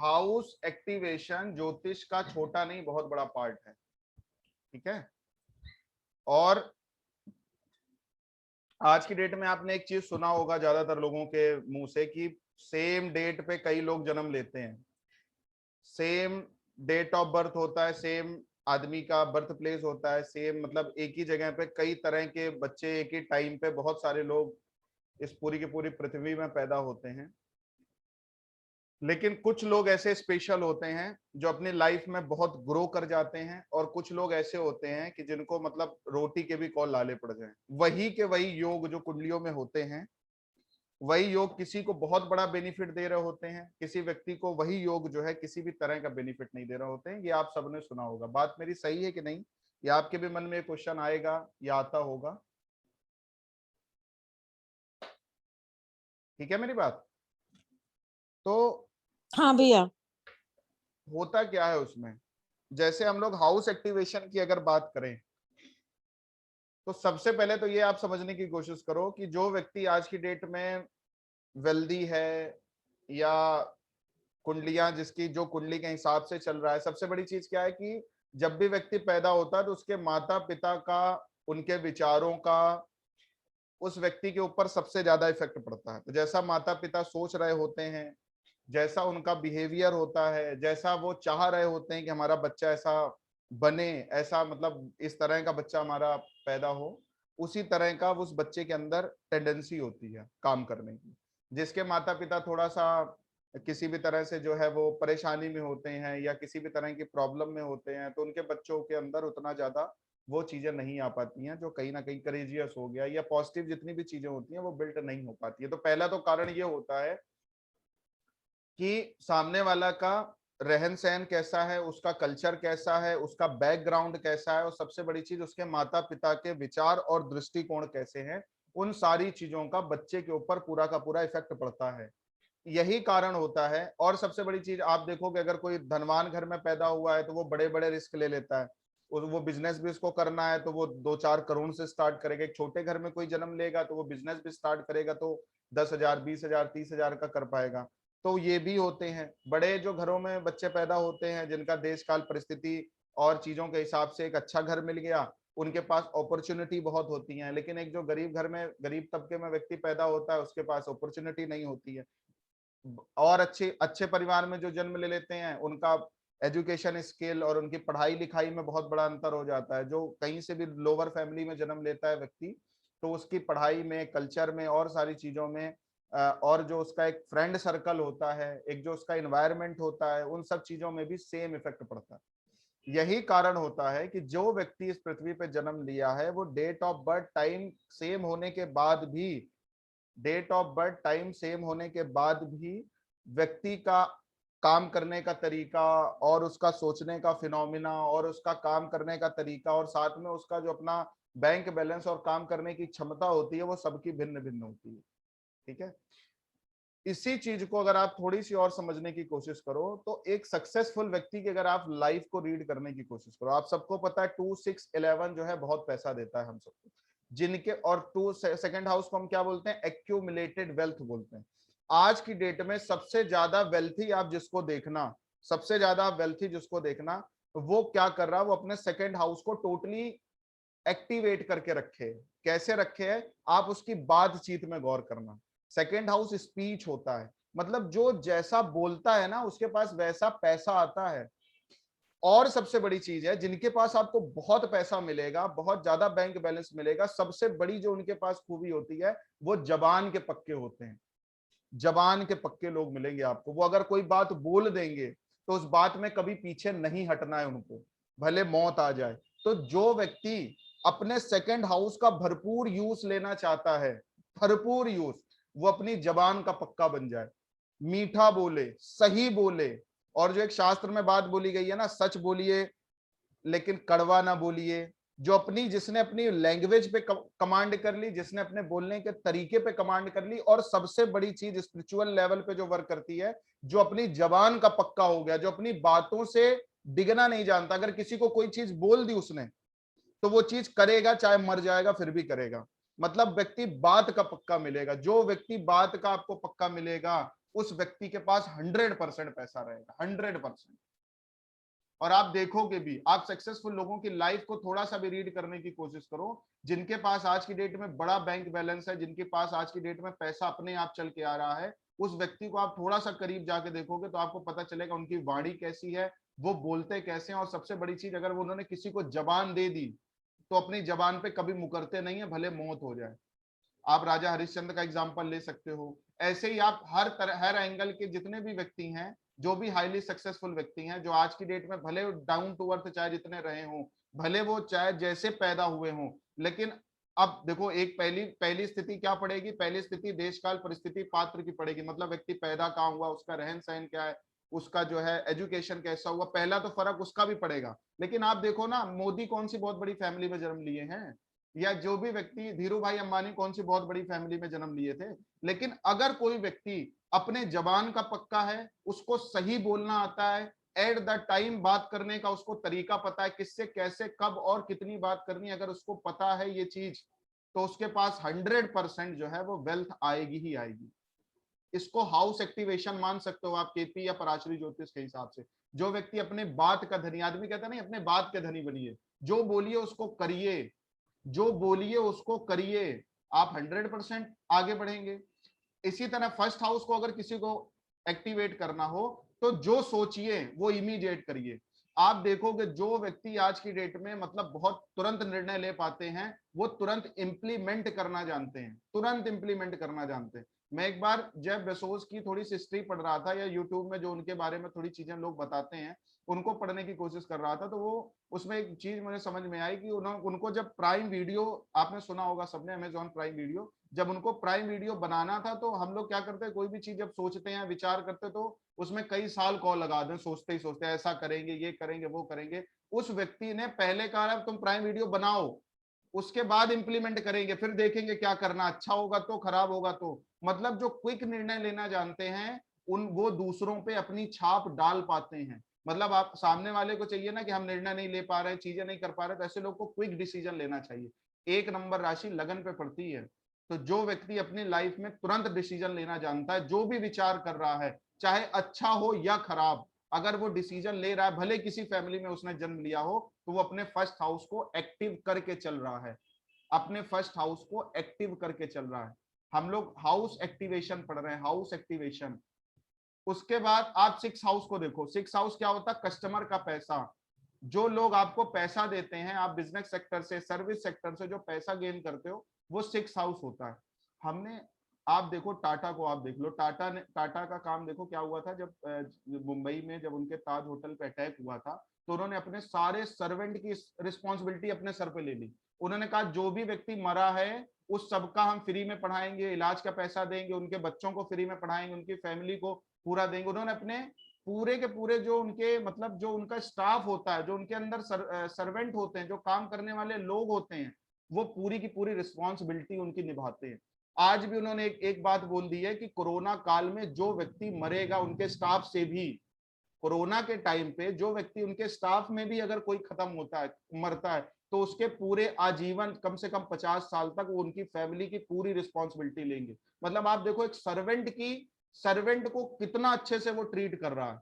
House activation ज्योतिष का छोटा नहीं बहुत बड़ा पार्ट है, ठीक है। और आज की डेट में आपने एक चीज सुना होगा ज्यादातर लोगों के मुंह से कि सेम डेट पे कई लोग जन्म लेते हैं, सेम डेट ऑफ बर्थ होता है, सेम आदमी का बर्थ प्लेस होता है, सेम मतलब एक ही जगह पे कई तरह के बच्चे एक ही टाइम पे बहुत सारे लोग इस पूरी की पूरी पृथ्वी में पैदा होते हैं। लेकिन कुछ लोग ऐसे स्पेशल होते हैं जो अपनी लाइफ में बहुत ग्रो कर जाते हैं, और कुछ लोग ऐसे होते हैं कि जिनको मतलब रोटी के भी कॉल लाले पड़ जाएं। वही के वही योग जो कुंडलियों में होते हैं, वही योग किसी को बहुत बड़ा बेनिफिट दे रहे होते हैं, किसी व्यक्ति को वही योग जो है किसी भी तरह का बेनिफिट नहीं दे रहे होते हैं। ये आप सबने सुना होगा। बात मेरी सही है कि नहीं? या आपके भी मन में क्वेश्चन आएगा या आता होगा? ठीक है मेरी बात? तो हाँ भैया। होता क्या है उसमें, जैसे हम लोग हाउस एक्टिवेशन की अगर बात करें, तो सबसे पहले तो ये आप समझने की कोशिश करो कि जो व्यक्ति आज की डेट में वेल्दी है, या कुंडलियां जिसकी जो कुंडली के हिसाब से चल रहा है, सबसे बड़ी चीज क्या है कि जब भी व्यक्ति पैदा होता है तो उसके माता पिता का, उनके विचारों का उस व्यक्ति के ऊपर सबसे ज्यादा इफेक्ट पड़ता है। तो जैसा माता पिता सोच रहे होते हैं, जैसा उनका बिहेवियर होता है, जैसा वो चाह रहे होते हैं कि हमारा बच्चा ऐसा बने, ऐसा मतलब इस तरह का बच्चा हमारा पैदा हो, उसी तरह का उस बच्चे के अंदर टेंडेंसी होती है काम करने की। जिसके माता पिता थोड़ा सा किसी भी तरह से जो है वो परेशानी में होते हैं या किसी भी तरह की प्रॉब्लम में होते हैं, तो उनके बच्चों के अंदर उतना ज्यादा वो चीजें नहीं आ पाती हैं, जो कहीं ना कहीं करेजियस हो गया या पॉजिटिव जितनी भी चीजें होती हैं वो बिल्ट नहीं हो पाती है। तो पहला तो कारण ये होता है कि सामने वाला का रहन सहन कैसा है, उसका कल्चर कैसा है, उसका बैकग्राउंड कैसा है, और सबसे बड़ी चीज उसके माता पिता के विचार और दृष्टिकोण कैसे हैं। उन सारी चीजों का बच्चे के ऊपर पूरा का पूरा इफेक्ट पड़ता है। यही कारण होता है। और सबसे बड़ी चीज आप देखोगे, अगर कोई धनवान घर में पैदा हुआ है तो वो बड़े बड़े रिस्क ले लेता है, और वो बिजनेस भी उसको करना है तो वो 2-4 करोड़ से स्टार्ट करेगा। एक छोटे घर में कोई जन्म लेगा तो वो बिजनेस भी स्टार्ट करेगा तो 10,000, 20,000, 30,000 का कर पाएगा। तो ये भी होते हैं। बड़े जो घरों में बच्चे पैदा होते हैं, जिनका देश काल परिस्थिति और चीजों के हिसाब से एक अच्छा घर मिल गया, उनके पास अपॉर्चुनिटी बहुत होती है। लेकिन एक जो गरीब घर में, गरीब तबके में व्यक्ति पैदा होता है, उसके पास अपॉर्चुनिटी नहीं होती है। और अच्छे अच्छे परिवार में जो जन्म ले लेते हैं, उनका एजुकेशन स्किल और उनकी पढ़ाई लिखाई में बहुत बड़ा अंतर हो जाता है। जो कहीं से भी लोअर फैमिली में जन्म लेता है व्यक्ति, तो उसकी पढ़ाई में, कल्चर में और सारी चीजों में, और जो उसका एक फ्रेंड सर्कल होता है, एक जो उसका इन्वायरमेंट होता है, उन सब चीजों में भी सेम इफेक्ट पड़ता है। यही कारण होता है कि जो व्यक्ति इस पृथ्वी पे जन्म लिया है, वो date of birth time same होने के बाद भी, date of birth time same होने के बाद भी व्यक्ति का काम करने का तरीका और उसका सोचने का फिनोमिना और उसका काम करने का तरीका और साथ में उसका जो अपना बैंक बैलेंस और काम करने की क्षमता होती है, वो सबकी भिन्न भिन्न होती है। ठीक है। इसी चीज को अगर आप थोड़ी सी और समझने की कोशिश करो, तो एक सक्सेसफुल व्यक्ति की अगर आप लाइफ को रीड करने की कोशिश करो, आप सबको पता है 2, 6, 11 जो है बहुत पैसा देता है हम सबको, जिनके, और सेकंड हाउस को हम क्या बोलते हैं? एक्यूमुलेटेड वेल्थ बोलते हैं। आज की डेट में सबसे ज्यादा वेल्थी आप जिसको देखना, सबसे ज्यादा वेल्थी जिसको देखना, वो क्या कर रहा है? वो अपने सेकंड हाउस को टोटली एक्टिवेट करके रखे है। कैसे रखे है? आप उसकी बातचीत में गौर करना। सेकंड हाउस स्पीच होता है, मतलब जो जैसा बोलता है ना, उसके पास वैसा पैसा आता है। और सबसे बड़ी चीज है, जिनके पास आपको बहुत पैसा मिलेगा, बहुत ज्यादा बैंक बैलेंस मिलेगा, सबसे बड़ी जो उनके पास खूबी होती है, वो जबान के पक्के होते हैं। जबान के पक्के लोग मिलेंगे आपको। वो अगर कोई बात बोल देंगे तो उस बात में कभी पीछे नहीं हटना है उनको, भले मौत आ जाए। तो जो व्यक्ति अपने सेकंड हाउस का भरपूर यूज लेना चाहता है, भरपूर यूज, वो अपनी जबान का पक्का बन जाए, मीठा बोले, सही बोले। और जो एक शास्त्र में बात बोली गई है ना, सच बोलिए लेकिन कड़वा ना बोलिए। जो अपनी, जिसने अपनी लैंग्वेज पे कमांड कर ली, जिसने अपने बोलने के तरीके पे कमांड कर ली, और सबसे बड़ी चीज स्पिरिचुअल लेवल पे जो वर्क करती है, जो अपनी जबान का पक्का हो गया, जो अपनी बातों से डिगना नहीं जानता। अगर किसी को कोई चीज बोल दी उसने, तो वो चीज करेगा, चाहे मर जाएगा फिर भी करेगा। मतलब व्यक्ति बात का पक्का मिलेगा। जो व्यक्ति बात का आपको पक्का मिलेगा, उस व्यक्ति के पास 100% पैसा रहेगा, 100%। और आप देखोगे भी, आप सक्सेसफुल लोगों की लाइफ को थोड़ा सा भी रीड करने की कोशिश करो, जिनके पास आज की डेट में बड़ा बैंक बैलेंस है, जिनके पास आज की डेट में पैसा अपने आप चल के आ रहा है, उस व्यक्ति को आप थोड़ा सा करीब जाके देखोगे तो आपको पता चलेगा उनकी वाणी कैसी है, वो बोलते कैसे हैं। और सबसे बड़ी चीज, अगर वो उन्होंने किसी को जबान दे दी तो अपनी जबान पे कभी मुकरते नहीं है, भले मौत हो जाए। आप राजा हरिश्चंद्र का एग्जाम्पल ले सकते हो। ऐसे ही आप हर एंगल के जितने भी व्यक्ति हैं, जो भी हाईली सक्सेसफुल व्यक्ति हैं, जो आज की डेट में भले डाउन टू अर्थ चाहे जितने रहे हों, भले वो चाहे जैसे पैदा हुए हों, लेकिन अब देखो, एक पहली पहली स्थिति क्या पड़ेगी, पहली स्थिति देश काल परिस्थिति पात्र की पड़ेगी। मतलब व्यक्ति पैदा कहाँ हुआ, उसका रहन सहन क्या है, उसका जो है एजुकेशन कैसा हुआ, पहला तो फर्क उसका भी पड़ेगा। लेकिन आप देखो ना, मोदी कौन सी बहुत बड़ी फैमिली में जन्म लिए हैं, या जो भी व्यक्ति, धीरू भाई अंबानी कौन सी बहुत बड़ी फैमिली में जन्म लिए थे। लेकिन अगर कोई व्यक्ति अपने जबान का पक्का है, उसको सही बोलना आता है, एट द टाइम बात करने का उसको तरीका पता है, किससे कैसे कब और कितनी बात करनी है, अगर उसको पता है ये चीज, तो उसके पास 100% जो है वो वेल्थ आएगी ही आएगी। इसको हाउस एक्टिवेशन मान सकते हो आप, केपी या पराशरी ज्योतिष के हिसाब से। जो व्यक्ति अपने बात का धनी, आदमी कहता नहीं अपने बात के धनी बनिए, जो बोलिए उसको करिए, जो बोलिए उसको करिए, आप 100% आगे बढ़ेंगे। इसी तरह फर्स्ट हाउस को अगर किसी को एक्टिवेट करना हो, तो जो सोचिए वो इमीडिएट करिए। आप देखोगे जो व्यक्ति आज की डेट में मतलब बहुत तुरंत निर्णय ले पाते हैं, वो तुरंत इंप्लीमेंट करना जानते हैं, तुरंत इंप्लीमेंट करना जानते हैं। मैं एक बार जेफ बेजोस की थोड़ी सी हिस्ट्री पढ़ रहा था, या यूट्यूब में जो उनके बारे में थोड़ी चीजें लोग बताते हैं, उनको पढ़ने की कोशिश कर रहा था, तो वो उसमें एक चीज मुझे समझ में आई कि उनको जब प्राइम वीडियो, आपने सुना होगा सबने, अमेजॉन प्राइम वीडियो, जब उनको प्राइम वीडियो बनाना था, तो हम लोग क्या करते हैं, कोई भी चीज जब सोचते हैं, विचार करते हैं, तो उसमें कई साल कॉल लगा दें, सोचते ही सोचते ऐसा करेंगे, ये करेंगे, वो करेंगे। उस व्यक्ति ने पहले कहा तुम प्राइम वीडियो बनाओ, उसके बाद इंप्लीमेंट करेंगे, फिर देखेंगे क्या करना, अच्छा होगा तो, खराब होगा तो। मतलब जो क्विक निर्णय लेना जानते हैं, उन वो दूसरों पे अपनी छाप डाल पाते हैं। मतलब आप सामने वाले को चाहिए ना कि हम निर्णय नहीं ले पा रहे, चीजें नहीं कर पा रहे, तो ऐसे लोग को क्विक डिसीजन लेना चाहिए। एक नंबर राशि लगन पे पड़ती है। तो जो व्यक्ति अपनी लाइफ में तुरंत डिसीजन लेना जानता है, जो भी विचार कर रहा है, चाहे अच्छा हो या खराब, अगर वो डिसीजन ले रहा है, भले किसी फैमिली में उसने जन्म लिया हो, तो वो अपने फर्स्ट हाउस को एक्टिव करके चल रहा है, अपने फर्स्ट हाउस को एक्टिव करके चल रहा है। हम लोग हाउस एक्टिवेशन पढ़ रहे हैं, हाउस एक्टिवेशन। उसके बाद आप सिक्स हाउस को देखो। सिक्स हाउस क्या होता है, कस्टमर का पैसा। जो लोग आपको पैसा देते हैं, आप बिजनेस सेक्टर से, सर्विस सेक्टर से जो पैसा गेन करते हो, वो सिक्स हाउस होता है। हमने, आप देखो टाटा को, आप देख लो, टाटा का काम देखो क्या हुआ था, जब मुंबई में जब उनके ताज होटल पे अटैक हुआ था, तो उन्होंने अपने सारे सर्वेंट की रिस्पॉन्सिबिलिटी अपने सर पे ले ली। उन्होंने कहा जो भी व्यक्ति मरा है उस सबका हम फ्री में पढ़ाएंगे, इलाज का पैसा देंगे, उनके बच्चों को फ्री में पढ़ाएंगे, उनकी फैमिली को पूरा देंगे। उन्होंने अपने पूरे के पूरे जो उनके मतलब जो उनका स्टाफ होता है, जो उनके अंदर सर्वेंट होते हैं, जो काम करने वाले लोग होते हैं, वो पूरी की पूरी रिस्पॉन्सिबिलिटी उनकी निभाते हैं। आज भी उन्होंने एक बात बोल दी है कि कोरोना काल में जो व्यक्ति मरेगा उनके स्टाफ से भी, कोरोना के टाइम पे जो व्यक्ति उनके स्टाफ में भी अगर कोई खत्म होता है, मरता है, तो उसके पूरे आजीवन कम से कम 50 साल तक वो उनकी फैमिली की पूरी रिस्पॉन्सिबिलिटी लेंगे। मतलब आप देखो एक सर्वेंट को कितना अच्छे से वो ट्रीट कर रहा है।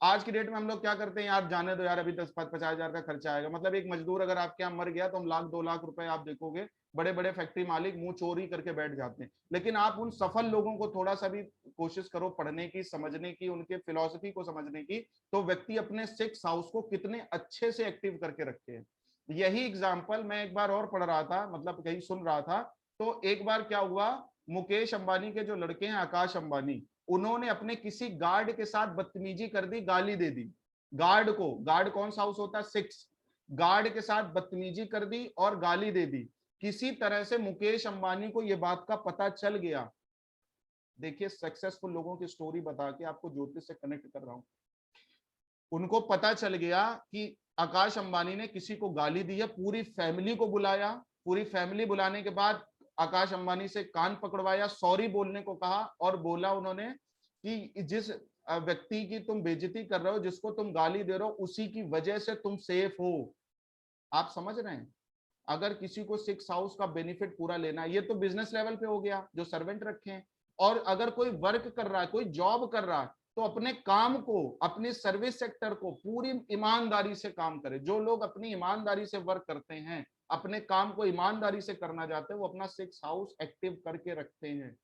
आज की डेट में हम लोग क्या करते हैं, यार जाने दो यार, अभी 10-50 हजार का खर्चा आएगा। मतलब एक मजदूर अगर आपके यहाँ मर गया तो हम 1-2 लाख रुपए, आप देखोगे बड़े बड़े फैक्ट्री मालिक मुंह चोरी करके बैठ जाते हैं। लेकिन आप उन सफल लोगों को थोड़ा सा भी कोशिश करो पढ़ने की, समझने की, उनके फिलॉसफी को समझने की, तो व्यक्ति अपने सिक्स हाउस को कितने अच्छे से एक्टिव करके रखते हैं। यही एग्जाम्पल मैं एक बार और पढ़ रहा था, मतलब कहीं सुन रहा था, तो एक बार क्या हुआ, मुकेश अंबानी के जो लड़के हैं आकाश अंबानी, उन्होंने अपने किसी गार्ड के साथ बदतमीजी कर दी, गाली दे दी। गार्ड को, गार्ड कौन सा हाउस होता है, सिक्स। गार्ड के साथ बदतमीजी कर दी और गाली दे दी। किसी तरह से मुकेश अंबानी को यह बात का पता चल गया। देखिए सक्सेसफुल लोगों की स्टोरी बता के आपको ज्योतिष से कनेक्ट कर रहा हूं। उनको पता चल गया कि आकाश अंबानी ने किसी को गाली दी है, पूरी फैमिली को बुलाया, पूरी फैमिली बुलाने के बाद आकाश अंबानी से कान पकड़वाया, सॉरी बोलने को कहा, और बोला उन्होंने कि जिस व्यक्ति की तुम बेइज्जती कर रहे हो, जिसको तुम गाली दे रहे हो, उसी की वजह से तुम सेफ हो। आप समझ रहे हैं, अगर किसी को सिक्स हाउस का बेनिफिट पूरा लेना है, ये तो बिजनेस लेवल पे हो गया जो सर्वेंट रखे हैं, और अगर कोई वर्क कर रहा है, कोई जॉब कर रहा है, तो अपने काम को, अपने सर्विस सेक्टर को पूरी ईमानदारी से काम करे। जो लोग अपनी ईमानदारी से वर्क करते हैं, अपने काम को ईमानदारी से करना चाहते हैं, वो अपना 6 हाउस एक्टिव करके रखते हैं।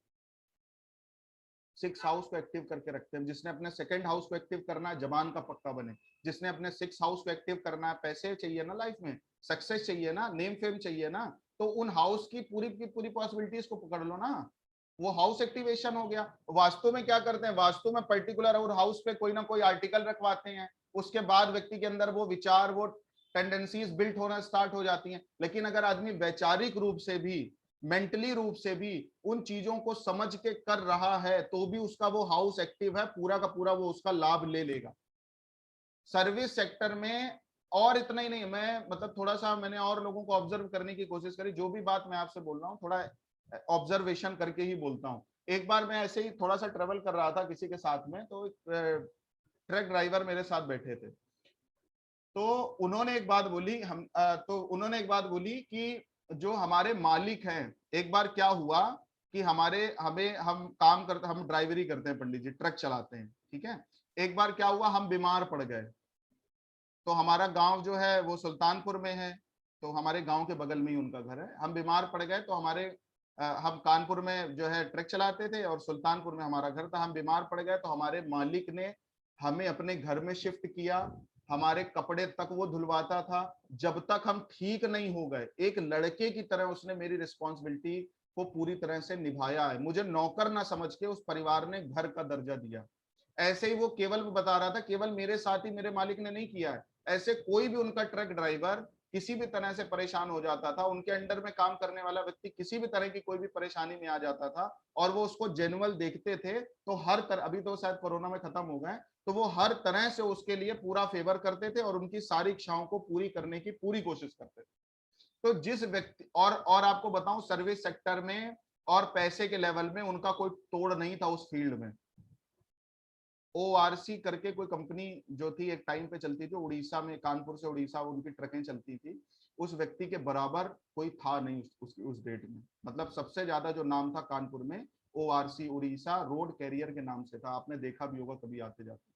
6 हाउस को एक्टिव करके रखते हैं। जिसने अपने सेकंड हाउस को एक्टिव करना है, जबान का पक्का बने। जिसने अपने 6 हाउस को एक्टिव करना है, पैसे चाहिए ना लाइफ में, सक्सेस चाहिए ना, नेम फेम चाहिए ना, तो उन हाउस की पूरी पॉसिबिलिटीज को पकड़ लो ना। वो हाउस एक्टिवेशन हो गया। वास्तु में क्या करते हैं, वास्तु में पर्टिकुलर और हाउस पे कोई ना कोई आर्टिकल रखवाते हैं, उसके बाद व्यक्ति के अंदर वो विचार, वो टेंडेंसीज बिल्ट होना स्टार्ट हो जाती हैं। लेकिन अगर आदमी वैचारिक रूप से भी, मेंटली रूप से भी उन चीजों को समझ के कर रहा है, तो भी उसका वो हाउस एक्टिव है, पूरा का पूरा वो उसका लाभ ले लेगा। सर्विस सेक्टर में, और इतना ही नहीं, मैं मतलब थोड़ा सा मैंने और लोगों को ऑब्जर्व करने की कोशिश करी। जो भी बात मैं आपसे बोल रहा हूँ, थोड़ा ऑब्जर्वेशन करके ही बोलता हूँ। एक बार मैं ऐसे ही थोड़ा सा ट्रेवल कर रहा था किसी के साथ में, तो ट्रक ड्राइवर मेरे साथ बैठे थे। तो उन्होंने एक बात बोली, उन्होंने एक बात बोली कि जो हमारे मालिक हैं, एक बार क्या हुआ कि हम काम करते, हम ड्राइवरी करते हैं पंडित जी, ट्रक चलाते हैं, ठीक है। एक बार क्या हुआ, हम बीमार पड़ गए। तो हमारा गांव जो है वो सुल्तानपुर में है, तो हमारे गांव के बगल में ही उनका घर है। हम बीमार पड़ गए, तो हम कानपुर में जो है ट्रक चलाते थे और सुल्तानपुर में हमारा घर था। हम बीमार पड़ गए, तो हमारे मालिक ने हमें अपने घर में शिफ्ट किया। हमारे कपड़े तक वो धुलवाता था जब तक हम ठीक नहीं हो गए। एक लड़के की तरह उसने मेरी रिस्पॉन्सिबिलिटी को पूरी तरह से निभाया है। मुझे नौकर ना समझ के उस परिवार ने घर का दर्जा दिया। ऐसे ही वो केवल बता रहा था, केवल मेरे साथ ही मेरे मालिक ने नहीं किया है, ऐसे कोई भी उनका ट्रक ड्राइवर किसी भी तरह से परेशान हो जाता था, उनके अंडर में काम करने वाला व्यक्ति किसी भी तरह की कोई भी परेशानी में आ जाता था, और वो उसको जेन्युइन देखते थे, तो हर तरह, अभी तो शायद कोरोना में खत्म हो गए, तो वो हर तरह से उसके लिए पूरा फेवर करते थे और उनकी सारी इच्छाओं को पूरी करने की पूरी कोशिश करते थे। तो जिस व्यक्ति, और आपको बताऊं, सर्विस सेक्टर में और पैसे के लेवल में उनका कोई तोड़ नहीं था उस फील्ड में। ORC करके कोई कंपनी जो थी, एक टाइम पे चलती थी उड़ीसा में, कानपुर से उड़ीसा उनकी ट्रकें चलती थी। उस व्यक्ति के बराबर कोई था नहीं उस डेट में। मतलब सबसे ज्यादा जो नाम था कानपुर में, ORC उड़ीसा रोड कैरियर के नाम से था। आपने देखा भी होगा कभी आते जाते।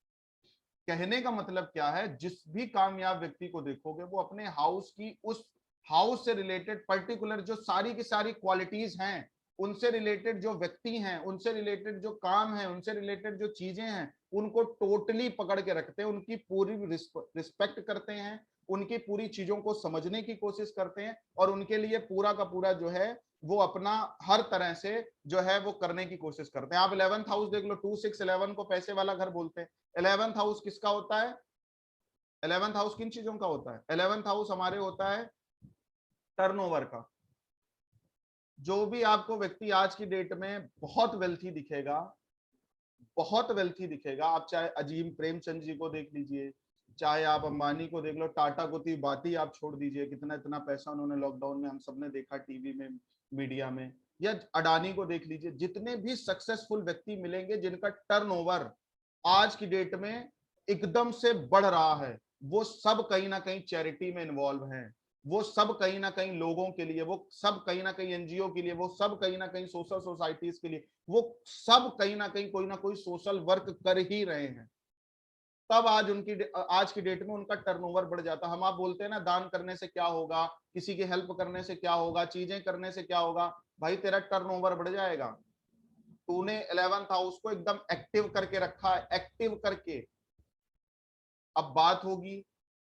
कहने का मतलब क्या है, जिस भी कामयाब व्यक्ति को देखोगे, वो अपने हाउस की, उस हाउस से रिलेटेड पर्टिकुलर जो सारी की सारी क्वालिटीज हैं, उनसे रिलेटेड जो व्यक्ति हैं, उनसे रिलेटेड जो काम है, उनसे रिलेटेड जो चीजें हैं, उनको टोटली पकड़ के रखते हैं, उनकी पूरी रिस्पेक्ट करते हैं, उनकी पूरी चीजों को समझने की कोशिश करते हैं, और उनके लिए पूरा का पूरा जो है वो अपना हर तरह से जो है वो करने की कोशिश करते हैं। आप 11th हाउस देख लो, 2 6 11 को पैसे वाला घर बोलते हैं। 11th हाउस किसका होता है? 11th हाउस किन चीजों का होता है? 11th हाउस हमारे होता है टर्नओवर का। जो भी आपको व्यक्ति आज की डेट में बहुत वेल्थी दिखेगा, बहुत वेल्थी दिखेगा, आप चाहे अजीम प्रेमचंद जी को देख लीजिए, चाहे आप अंबानी को देख लो, टाटा को तो बात ही आप छोड़ दीजिए, कितना इतना पैसा उन्होंने लॉकडाउन में हम सबने देखा टीवी में, मीडिया में, या अडानी को देख लीजिए। जितने भी सक्सेसफुल व्यक्ति मिलेंगे जिनका टर्नओवर आज की डेट में एकदम से बढ़ रहा है, वो सब कहीं ना कहीं चैरिटी में इन्वॉल्व हैं। वो सब कहीं ना कहीं लोगों के लिए, वो सब कहीं ना कहीं एनजीओ के लिए, वो सब कहीं ना कहीं सोशल सोसाइटीज के लिए, वो सब कहीं ना कहीं कोई ना कोई सोशल वर्क कर ही रहे हैं। तब आज की डेट में उनका टर्नओवर बढ़ जाता। हम आप बोलते हैं ना, दान करने से क्या होगा, किसी की हेल्प करने से क्या होगा, चीजें करने से क्या होगा? भाई तेरा टर्नओवर बढ़ जाएगा। तूने 11th हाउस को एकदम एक्टिव करके रखा है, एक्टिव करके। अब बात होगी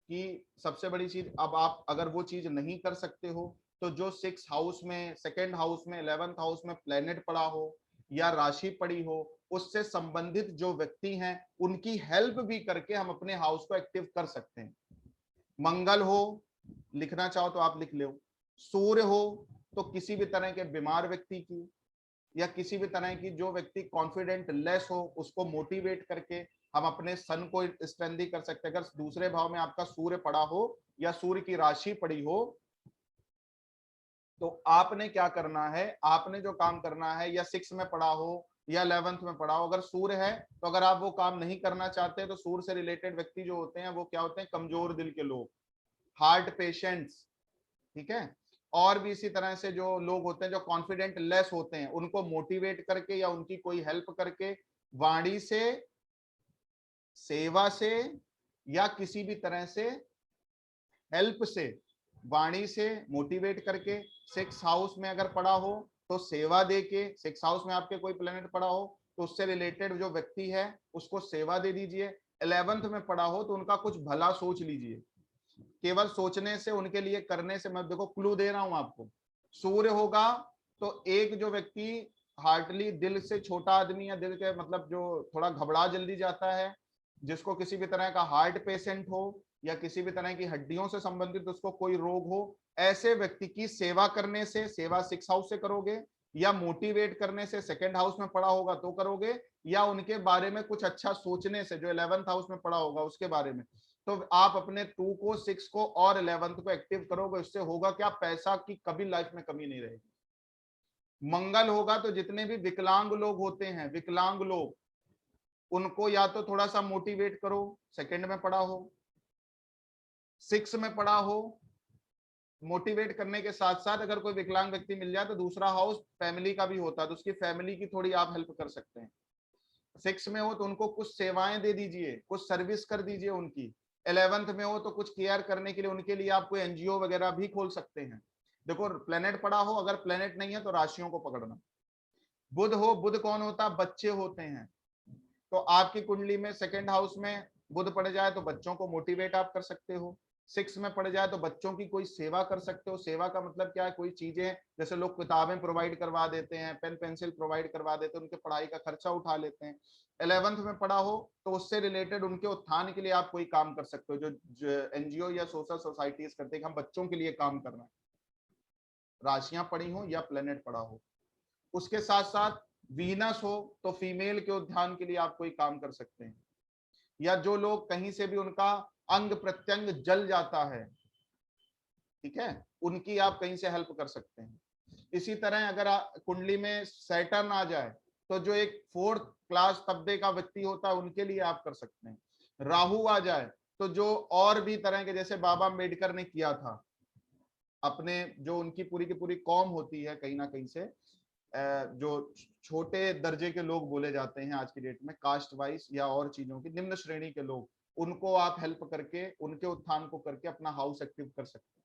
कि सबसे बड़ी चीज, अब आप अगर वो चीज नहीं कर सकते हो, तो जो 6 हाउस में, सेकंड हाउस में, 11th हाउस में प्लेनेट पड़ा हो या राशि पड़ी हो, उससे संबंधित जो व्यक्ति हैं उनकी हेल्प भी करके हम अपने हाउस को एक्टिव कर सकते हैं। मंगल हो, लिखना चाहो तो आप लिख लो। सूर्य हो तो किसी भी तरह के बीमार व्यक्ति की, या किसी भी तरह की जो व्यक्ति कॉन्फिडेंट लेस हो, उसको मोटिवेट करके हम अपने सन को स्ट्रेंथी कर सकते हैं। अगर दूसरे भाव में आपका सूर्य पड़ा हो या सूर्य की राशि पड़ी हो, तो आपने क्या करना है, आपने जो काम करना है, या 6 में पड़ा हो या 11th में पड़ा हो, अगर सूर्य है तो अगर आप वो काम नहीं करना चाहते, तो सूर्य से रिलेटेड व्यक्ति जो होते हैं वो क्या होते हैं? कमजोर दिल के लोग, हार्ट पेशेंट्स, ठीक है। और भी इसी तरह से जो लोग होते हैं जो कॉन्फिडेंट लेस होते हैं, उनको मोटिवेट करके या उनकी कोई हेल्प करके, वाणी से, सेवा से, या किसी भी तरह से हेल्प से, वाणी से मोटिवेट करके, सिक्स हाउस में अगर पड़ा हो तो सेवा दे के, सिक्स हाउस में आपके कोई प्लेनेट पड़ा हो तो उससे रिलेटेड जो व्यक्ति है उसको सेवा दे दीजिए। 11th में पड़ा हो तो उनका कुछ भला सोच लीजिए। केवल सोचने से, उनके लिए करने से, मैं देखो क्लू दे रहा हूं आपको। सूर्य होगा तो एक जो व्यक्ति हार्टली दिल से छोटा आदमी, या दिल के मतलब जो थोड़ा घबरा जल्दी जाता है, जिसको किसी भी तरह का हार्ट पेशेंट हो या किसी भी तरह की हड्डियों से संबंधित उसको कोई रोग हो, ऐसे व्यक्ति की सेवा करने से, सेवा सिक्स हाउस से करोगे, या मोटिवेट करने से सेकंड हाउस में पड़ा होगा तो करोगे, या उनके बारे में कुछ अच्छा सोचने से जो 11th हाउस में पड़ा होगा उसके बारे में, तो आप अपने 2 को, 6 को और 11th को एक्टिव करोगे। उससे होगा क्या, पैसा की कभी लाइफ में कमी नहीं रहेगी। मंगल होगा तो जितने भी विकलांग लोग होते हैं, विकलांग लोग, उनको या तो थोड़ा सा मोटिवेट करो, सेकंड में पड़ा हो, 6 में पड़ा हो। मोटिवेट करने के साथ साथ अगर कोई विकलांग व्यक्ति मिल जाए तो दूसरा हाउस फैमिली का भी होता है, तो उसकी फैमिली की थोड़ी आप हेल्प कर सकते हैं। 6 में हो तो उनको कुछ सेवाएं दे दीजिए, कुछ सर्विस कर दीजिए उनकी। 11th में हो तो कुछ केयर करने के लिए उनके लिए आप कोई एनजीओ वगैरह भी खोल सकते हैं। देखो प्लेनेट पड़ा हो, अगर प्लेनेट नहीं है तो राशियों को पकड़ना। बुध हो, बुध कौन होता है, बच्चे होते हैं। तो आपकी कुंडली में सेकंड हाउस में बुध पड़ जाए तो बच्चों को मोटिवेट आप कर सकते हो। 6 में पड़ जाए तो बच्चों की कोई सेवा कर सकते हो। सेवा का मतलब क्या है, कोई चीजें, जैसे लोग किताबें प्रोवाइड करवा देते हैं, पेन पेंसिल प्रोवाइड करवा देते हैं, उनके पढ़ाई का खर्चा उठा लेते हैं। 11th में पड़ा हो तो उससे रिलेटेड उनके उत्थान के लिए आप कोई काम कर सकते हो, जो एनजीओ या सोशल सोसाइटीज करते हैं, हम बच्चों के लिए काम करना है, राशियां पड़ी हो या प्लेनेट पड़ा हो। उसके साथ साथ वीनस हो तो फीमेल के उत्थान के लिए आप कोई काम कर सकते हैं, या जो लोग कहीं से भी उनका अंग प्रत्यंग जल जाता है, ठीक है, उनकी आप कहीं से हेल्प कर सकते हैं। इसी तरह अगर कुंडली में सैटर्न आ जाए तो जो एक 4th क्लास तबके का व्यक्ति होता है उनके लिए आप कर सकते हैं। राहु आ जाए तो जो और भी तरह के, जैसे बाबा अम्बेडकर ने किया था, अपने जो उनकी पूरी की पूरी कौम होती है कहीं ना कहीं से, जो छोटे दर्जे के लोग बोले जाते हैं आज की डेट में, कास्ट वाइज या और चीजों की निम्न श्रेणी के लोग, उनको आप हेल्प करके, उनके उत्थान को करके अपना हाउस एक्टिव कर सकते हैं।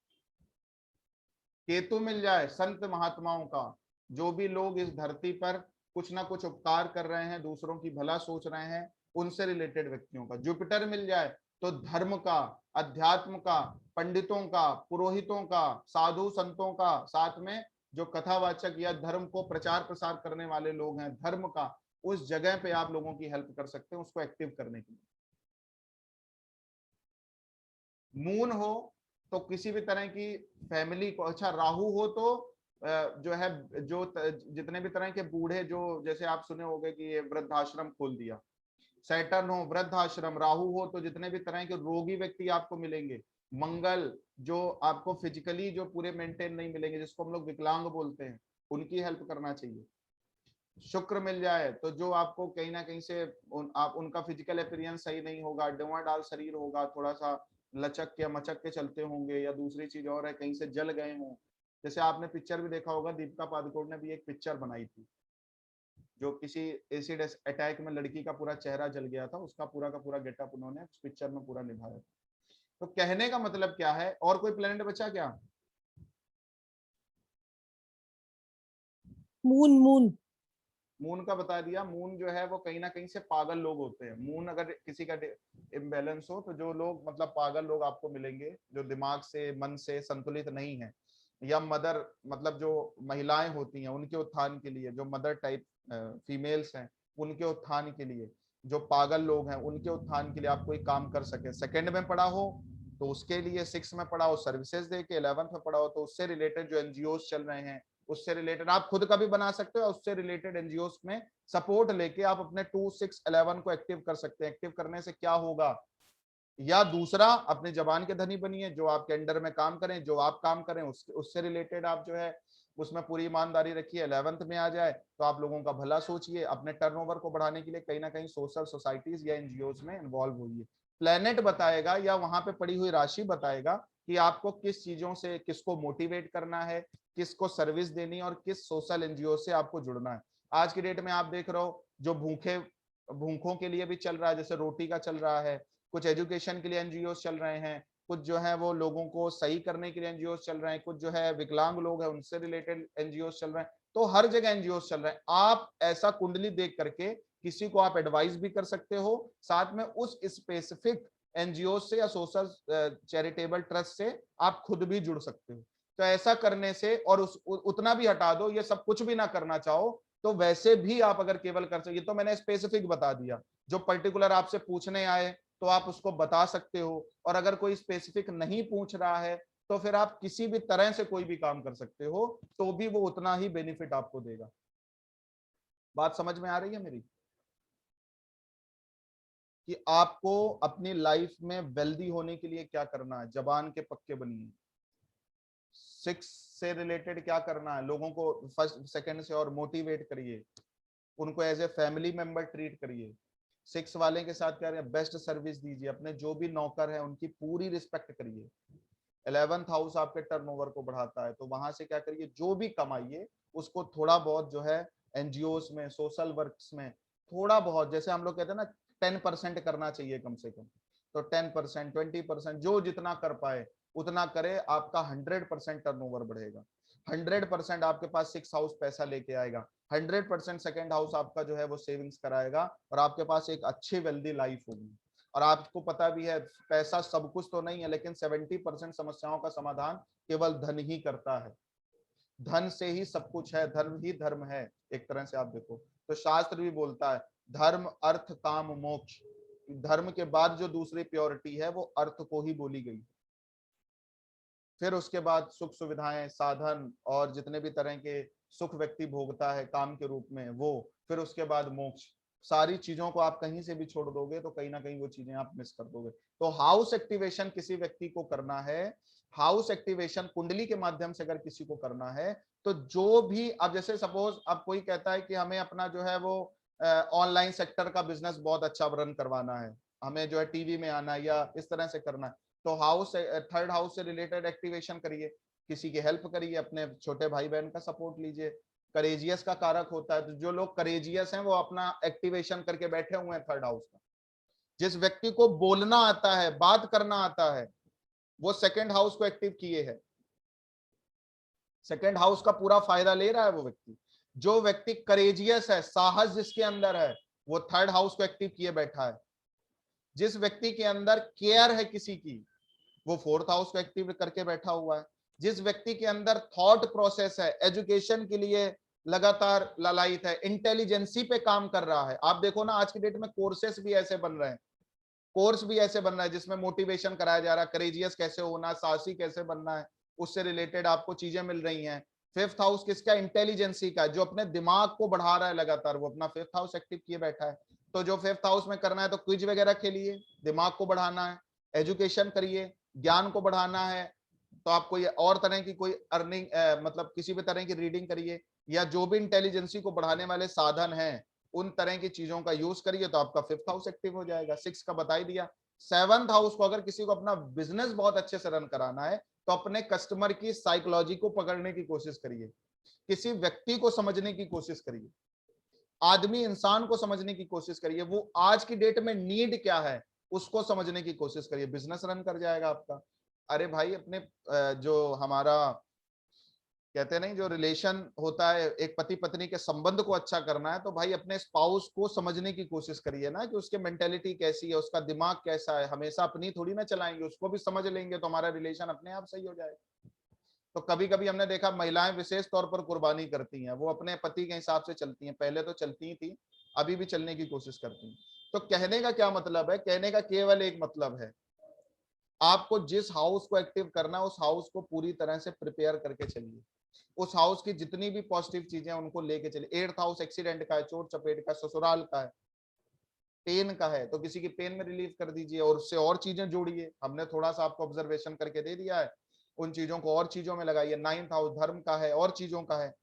केतु मिल जाए संत महात्माओं का, जो भी लोग इस धरती पर कुछ ना कुछ उपकार कर रहे हैं, दूसरों की भला सोच रहे हैं, उनसे रिलेटेड व्यक्तियों का। जुपिटर मिल जाए तो धर्म का, अध्यात्म का, पंडितों का, पुरोहितों का, साधु संतों का, साथ में जो कथावाचक या धर्म को प्रचार प्रसार करने वाले लोग हैं धर्म का, उस जगह पे आप लोगों की हेल्प कर सकते हैं उसको एक्टिव करने के लिए। मून हो तो किसी भी तरह की फैमिली को, अच्छा राहु हो तो जो है, जो जितने भी तरह के बूढ़े, जो जैसे आप सुने होंगे कि ये वृद्धाश्रम खोल दिया, सैटर्न हो वृद्धाश्रम, राहु हो तो जितने भी तरह के रोगी व्यक्ति आपको मिलेंगे, मंगल जो आपको फिजिकली जो पूरे मेंटेन नहीं मिलेंगे, जिसको हम लोग विकलांग बोलते हैं, उनकी हेल्प करना चाहिए। शुक्र मिल जाए तो जो आपको कहीं ना कहीं से आप उनका फिजिकल अपीयरेंस सही नहीं होगा, डुआडाल शरीर होगा, थोड़ा सा लचक के मचक के चलते होंगे, या दूसरी चीज और है कहीं से जल गए हों। जैसे आपने पिक्चर भी देखा होगा, दीपिका पादुकोण ने भी एक पिक्चर बनाई थी, जो किसी एसिड अटैक में लड़की का पूरा चेहरा जल गया था, उसका पूरा का पूरा गेटअप उन्होंने उस पिक्चर में पूरा निभाया। तो कहने का मतलब क्या है, और कोई प्लेनेट बचा क्या? Moon moon. मून का बता दिया। मून जो है वो कहीं ना कहीं से पागल लोग होते हैं। मून अगर किसी का इम्बैलेंस हो तो जो लोग मतलब पागल लोग आपको मिलेंगे, जो दिमाग से मन से संतुलित नहीं है, या मदर मतलब जो महिलाएं होती हैं उनके उत्थान के लिए, जो मदर टाइप फीमेल्स हैं उनके उत्थान के लिए, जो पागल लोग हैं उनके उत्थान के लिए आप कोई काम कर सके। सेकंड में पड़ा हो तो उसके लिए, 6 में पड़ा हो सर्विसेज दे के, 11th में पड़ा हो तो उससे रिलेटेड जो एनजीओ चल रहे हैं उससे रिलेटेड आप खुद का भी बना सकते हो, उससे रिलेटेड एनजीओ में सपोर्ट लेके आप अपने 2, 6, 11 को एक्टिव कर सकते हैं। एक्टिव करने से क्या होगा, या दूसरा अपने जबान के धनी बनिए, जो आपके अंडर में काम करें, जो आप काम करें उससे रिलेटेड आप जो है उसमें पूरी ईमानदारी रखिए। 11th में आ जाए तो आप लोगों का भला सोचिए, अपने टर्नओवर को बढ़ाने के लिए कहीं ना कहीं सोशल सोसाइटीज या एनजीओ में इन्वॉल्व होइए। प्लेनेट बताएगा या वहां पे पड़ी हुई राशि बताएगा कि आपको किस चीजों से किसको मोटिवेट करना है, किसको सर्विस देनी है और किस सोशल एनजीओ से आपको जुड़ना है। आज की डेट में आप देख रहे हो जो भूखों के लिए भी चल रहा है, जैसे रोटी का चल रहा है, कुछ एजुकेशन के लिए एनजीओ चल रहे हैं, कुछ जो है वो लोगों को सही करने के लिए एनजीओ चल रहे हैं, कुछ जो है विकलांग लोग हैं उनसे रिलेटेड एनजीओ चल रहे हैं। तो हर जगह एनजीओ चल रहे हैं। आप ऐसा कुंडली देख करके किसी को आप एडवाइस भी कर सकते हो, साथ में उस स्पेसिफिक एनजीओ से या सोशल चैरिटेबल ट्रस्ट से आप खुद भी जुड़ सकते हो। तो ऐसा करने से, और उतना भी हटा दो, ये सब कुछ भी ना करना चाहो तो वैसे भी आप अगर केवल कर सके, तो मैंने स्पेसिफिक बता दिया, जो पर्टिकुलर आपसे पूछने आए तो आप उसको बता सकते हो, और अगर कोई स्पेसिफिक नहीं पूछ रहा है तो फिर आप किसी भी तरह से कोई भी काम कर सकते हो, तो भी वो उतना ही बेनिफिट आपको देगा। बात समझ में आ रही है मेरी? कि आपको अपनी लाइफ में वेल्दी होने के लिए क्या करना है, जबान के पक्के बनिए। 6 से रिलेटेड क्या करना है, लोगों को फर्स्ट सेकंड से और मोटिवेट करिए, उनको as a family member treat करिए। 6 वाले के साथ क्या करें, बेस्ट सर्विस दीजिए, अपने जो भी नौकर हैं उनकी पूरी रिस्पेक्ट करिए। 11th हाउस आपके टर्नओवर को बढ़ाता है, तो वहां से क्या करिए, जो भी कमाइए उसको थोड़ा बहुत जो है एनजीओस में, सोशल वर्क्स में थोड़ा बहुत, जैसे हम लोग कहते हैं ना 10% करना चाहिए कम से कम, तो 10%, 20%, जो जितना कर पाए उतना करे, आपका 100% टर्नओवर बढ़ेगा। 100% आपके पास 6 हाउस पैसा लेके आएगा, 100% सेकेंड हाउस आपका जो है वो सेविंग्स कराएगा, और आपके पास एक अच्छी वेल्दी लाइफ होगी। और आपको पता भी है पैसा सब कुछ तो नहीं है, लेकिन 70% समस्याओं का समाधान केवल धन ही करता है। धन से ही सब कुछ है, धर्म ही धर्म है, एक तरह से आप देखो तो शास्त्र भी बोलता है धर्म अर्थ काम मोक्ष। धर्म के बाद जो दूसरी प्योरिटी है वो अर्थ को ही बोली गई। फिर उसके बाद सुख सुविधाएं, साधन और जितने भी तरह के सुख व्यक्ति भोगता है काम के रूप में वो, फिर उसके बाद मोक्ष। सारी चीजों को आप कहीं से भी छोड़ दोगे तो कहीं ना कहीं वो चीजें आप मिस कर दोगे। तो हाउस एक्टिवेशन किसी व्यक्ति को करना है, हाउस एक्टिवेशन कुंडली के माध्यम से अगर किसी को करना है, तो जो भी, अब जैसे सपोज अब कोई कहता है कि हमें अपना जो है वो ऑनलाइन सेक्टर का बिजनेस बहुत अच्छा रन करवाना है, हमें जो है टीवी में आना है या इस तरह से करना है, तो हाउस, थर्ड हाउस से रिलेटेड एक्टिवेशन करिए, किसी की हेल्प करिए, अपने छोटे भाई बहन का सपोर्ट लीजिए। करेजियस का कारक होता है, तो जो लोग करेजियस हैं वो अपना एक्टिवेशन करके बैठे हुए हैं थर्ड हाउस का। जिस व्यक्ति को बोलना आता है, बात करना आता है, वो सेकंड हाउस को एक्टिव किए है, सेकंड हाउस का पूरा फायदा ले रहा है वो व्यक्ति। जो व्यक्ति करेजियस है, साहस जिसके अंदर है, वो थर्ड हाउस को एक्टिव किए बैठा है। जिस व्यक्ति के अंदर केयर है किसी की, वो फोर्थ हाउस को एक्टिव करके बैठा हुआ है। जिस व्यक्ति के अंदर थॉट प्रोसेस है, एजुकेशन के लिए लगातार ललायित है, इंटेलिजेंसी पे काम कर रहा है। आप देखो ना आज की डेट में कोर्सेस भी ऐसे बन रहे हैं, कोर्स भी ऐसे बन रहा है जिसमें मोटिवेशन कराया जा रहा है, करेजियस कैसे होना, साहसी कैसे बनना है, उससे रिलेटेड आपको चीजें मिल रही हैं। फिफ्थ हाउस किसका, इंटेलिजेंसी का, जो अपने दिमाग को बढ़ा रहा है लगातार, वो अपना फिफ्थ हाउस एक्टिव किए बैठा है। तो जो फिफ्थ हाउस में करना है, तो क्विज वगैरह खेलिए, दिमाग को बढ़ाना है, एजुकेशन करिए, ज्ञान को बढ़ाना है, तो आपको ये और तरह की कोई अर्निंग मतलब किसी भी तरह की रीडिंग करिए, या जो भी इंटेलिजेंसी को बढ़ाने वाले साधन हैं उन तरह की चीजों का यूज करिए, तो आपका फिफ्थ हाउस एक्टिव हो जाएगा। 6 का बता ही दिया। 7th हाउस को, अगर किसी को अपना बिजनेस बहुत अच्छे से रन कराना है, तो अपने कस्टमर की साइकोलॉजी को पकड़ने की कोशिश करिए, किसी व्यक्ति को समझने की कोशिश करिए, आदमी इंसान को समझने की कोशिश करिए, वो आज की डेट में नीड क्या है उसको समझने की कोशिश करिए, बिजनेस रन कर जाएगा आपका। अरे भाई अपने जो हमारा कहते हैं नहीं, जो रिलेशन होता है, एक पति पत्नी के संबंध को अच्छा करना है, तो भाई अपने स्पाउस को समझने की कोशिश करिए ना, कि उसके मेंटेलिटी कैसी है, उसका दिमाग कैसा है। हमेशा अपनी थोड़ी ना चलाएंगे, उसको भी समझ लेंगे तो हमारा रिलेशन अपने आप सही हो जाएगा। तो कभी कभी हमने देखा महिलाएं विशेष तौर पर कुर्बानी करती हैं, वो अपने पति के हिसाब से चलती हैं, पहले तो चलती ही थी, अभी भी चलने की कोशिश करती हैं। तो कहने का क्या मतलब है, कहने का केवल एक मतलब है, आपको जिस हाउस को एक्टिव करना है उस हाउस को पूरी तरह से प्रिपेयर करके चलिए, उस हाउस की जितनी भी पॉजिटिव चीजें उनको लेके चलिए। 8th हाउस एक्सीडेंट का है, चोट चपेट का, ससुराल का है, पेन का है, तो किसी की पेन में रिलीफ कर दीजिए और उससे और चीजें जोड़िए। हमने थोड़ा सा आपको ऑब्जर्वेशन करके दे दिया है, उन चीजों को और चीजों में लगाइए। 9th हाउस धर्म का है और चीजों का है,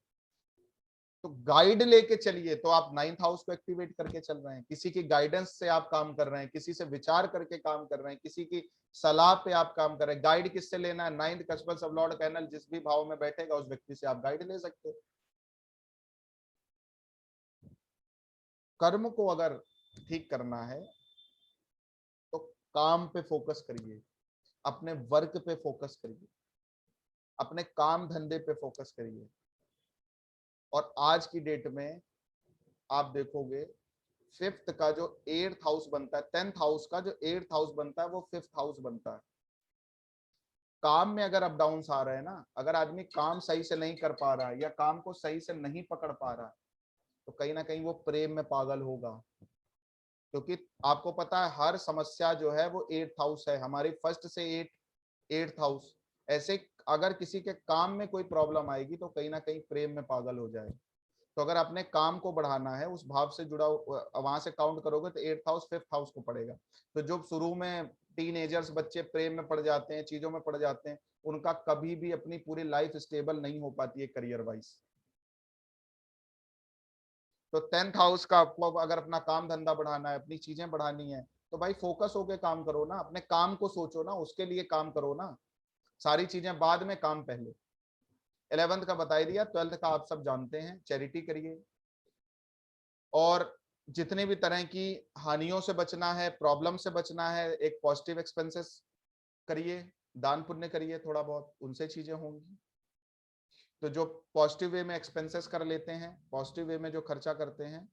तो गाइड लेके चलिए, तो आप 9th हाउस को एक्टिवेट करके चल रहे हैं, किसी की गाइडेंस से आप काम कर रहे हैं, किसी से विचार करके काम कर रहे हैं, किसी की सलाह पे आप काम कर रहे हैं। गाइड किससे लेना है? 9th कस्बल्स ऑफ लॉर्ड कैनल, जिस भी भाव में बैठेगा उस व्यक्ति से आप गाइड ले सकते हो। कर्म को अगर ठीक करना है तो काम पे फोकस करिए, अपने वर्क पे फोकस करिए, अपने काम धंधे पे फोकस करिए। और आज की डेट में आप देखोगे 5th का जो 8th हाउस बनता है, 10th हाउस का जो 8th हाउस बनता है वो 5th हाउस बनता है। काम में अगर अप डाउन आ रहे हैं ना, अगर आदमी काम सही से नहीं कर पा रहा है या काम को सही से नहीं पकड़ पा रहा, तो कहीं ना कहीं वो प्रेम में पागल होगा। क्योंकि आपको पता है हर समस्या जो है वो 8th हाउस है, हमारी 1st से 8th हाउस। ऐसे अगर किसी के काम में कोई प्रॉब्लम आएगी तो कहीं ना कहीं प्रेम में पागल हो जाएगा। तो अगर अपने काम को बढ़ाना है, उस भाव से जुड़ा वहां से काउंट करोगे तो 8th हाउस 5th हाउस को पड़ेगा। तो जो शुरू में टीनेजर्स बच्चे प्रेम में पड़ जाते हैं, चीजों में पड़ जाते हैं, उनका कभी भी अपनी पूरी लाइफ स्टेबल नहीं हो पाती है करियर वाइज। तो 10th हाउस का आपको अगर अपना काम धंधा बढ़ाना है, अपनी चीजें बढ़ानी है, तो भाई फोकस होके काम करो ना, अपने काम को सोचो ना, उसके लिए काम करो ना। सारी चीजें बाद में, काम पहले। 11th का बता ही दिया, 12th का आप सब जानते हैं, चैरिटी करिए। और जितने भी तरह की हानियों से बचना है, प्रॉब्लम से बचना है, एक पॉजिटिव एक्सपेंसेस करिए, दान पुण्य करिए, थोड़ा बहुत उनसे चीजें होंगी। तो जो पॉजिटिव वे में एक्सपेंसेस कर लेते हैं, पॉजिटिव वे में जो खर्चा करते हैं,